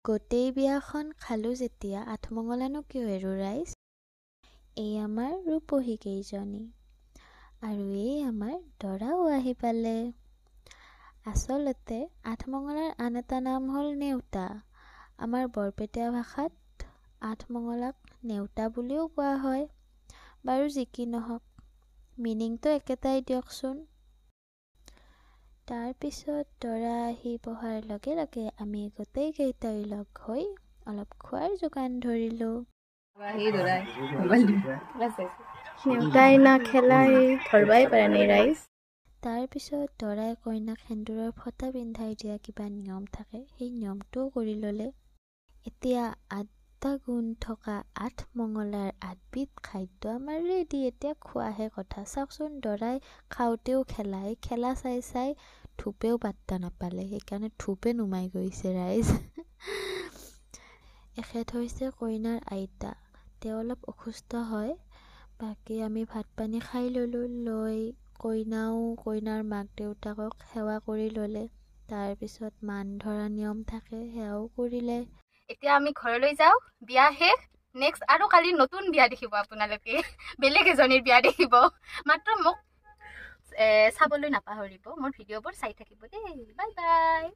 গোটেই বিয়াখন খালোঁ যেতিয়া আঠমঙলানো কিয় এৰো ৰাইজ। এই আমাৰ ৰূপহী কেইজনী আৰু এই আমাৰ দৰাও আহি পালে। আচলতে আঠমঙলাৰ আন এটা নাম হ'ল নেওতা। আমাৰ বৰপেটীয়া ভাষাত আঠমঙলাক নেওতা বুলিও কোৱা হয়। বাৰু যি কি নহওক, মিনিংটো একেটাই দিয়কচোন। তাৰপিছত দৰা আহি বহাৰ লগে লগে আমি গোটেইকেইটাই লগ হৈ অলপ খোৱাৰ যোগান ধৰিলোঁ। নেওতাই না খেলাই ধৰবাই পাৰা নাই ৰাইজ। তাৰপিছত দৰাই কইনাক সেন্দুৰৰ ফটা পিন্ধাই দিয়া কিবা নিয়ম থাকে, সেই নিয়মটোও কৰি ল'লে। এতিয়া আঠটা গুণ থকা আঠমঙলাৰ 8বিধ খাদ্য আমাৰ ৰেডি। এতিয়া খোৱাহে কথা। চাওকচোন, দৰাই খাওঁতেও খেলা চাই চাই ধূপেও পাত্তা নাপালে, সেইকাৰণে ধূপে নুমাই গৈছে ৰাইজ। এখেত হৈছে কইনাৰ আইতা, তেওঁ অলপ অসুস্থ হয়। বাকী আমি ভাত পানী খাই ল'লোঁ। লৈ কইনাও কইনাৰ মাক দেউতাকক সেৱা কৰি ল'লে। তাৰপিছত মান ধৰা নিয়ম থাকে, সেয়াও কৰিলে। এতিয়া আমি ঘৰলৈ যাওঁ, বিয়া শেষ। নেক্সট আৰু কালি নতুন বিয়া দেখিব আপোনালোকে, বেলেগ এজনীৰ বিয়া দেখিব। মাত্ৰ মোক চাবলৈ নাপাহৰিব, মোৰ ভিডিঅ'বোৰ চাই থাকিব দেই। Bye bye.